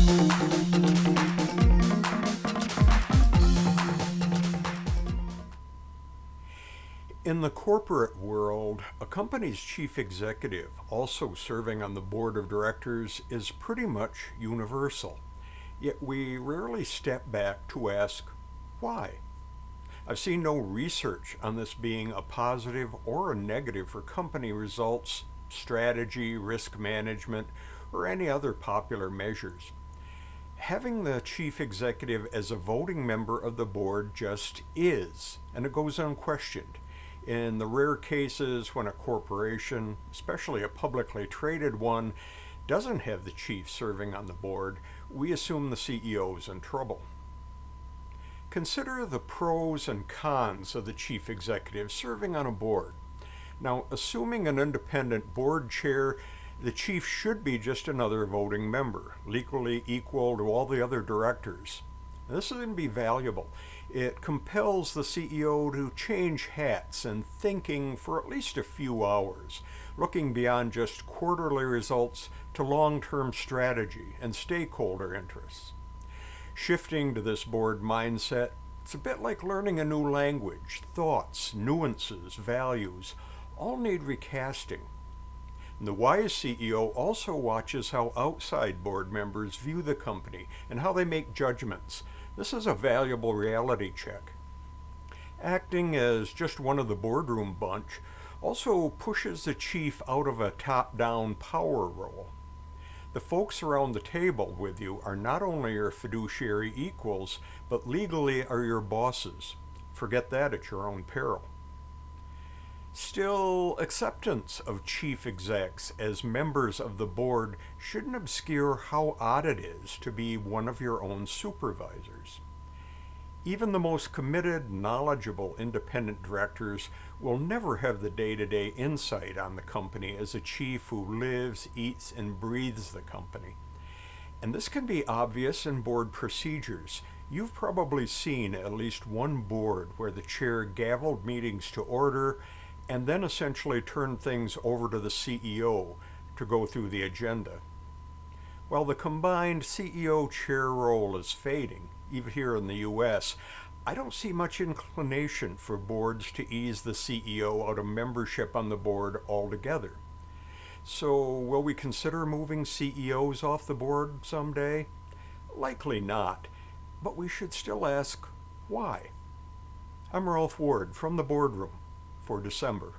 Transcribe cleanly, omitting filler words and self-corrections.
In the corporate world, a company's chief executive, also serving on the board of directors, is pretty much universal. Yet we rarely step back to ask, why? I've seen no research on this being a positive or a negative for company results, strategy, risk management, or any other popular measures. Having the chief executive as a voting member of the board just is, and it goes unquestioned. In the rare cases when a corporation, especially a publicly traded one, doesn't have the chief serving on the board, we assume the CEO is in trouble. Consider the pros and cons of the chief executive serving on a board. Now, assuming an independent board chair, the chief should be just another voting member, legally equal to all the other directors. This is going to be valuable. It compels the CEO to change hats and thinking for at least a few hours, looking beyond just quarterly results to long-term strategy and stakeholder interests. Shifting to this board mindset, it's a bit like learning a new language. Thoughts, nuances, values all need recasting. And the wise CEO also watches how outside board members view the company and how they make judgments. This is a valuable reality check. Acting as just one of the boardroom bunch also pushes the chief out of a top-down power role. The folks around the table with you are not only your fiduciary equals, but legally are your bosses. Forget that at your own peril. Still, acceptance of chief execs as members of the board shouldn't obscure how odd it is to be one of your own supervisors. Even the most committed, knowledgeable independent directors will never have the day-to-day insight on the company as a chief who lives, eats, and breathes the company. And this can be obvious in board procedures. You've probably seen at least one board where the chair gavelled meetings to order and then essentially turned things over to the CEO to go through the agenda. While the combined CEO chair role is fading, even here in the US, I don't see much inclination for boards to ease the CEO out of membership on the board altogether. So will we consider moving CEOs off the board someday? Likely not, but we should still ask why. I'm Ralph Ward from the Boardroom for December.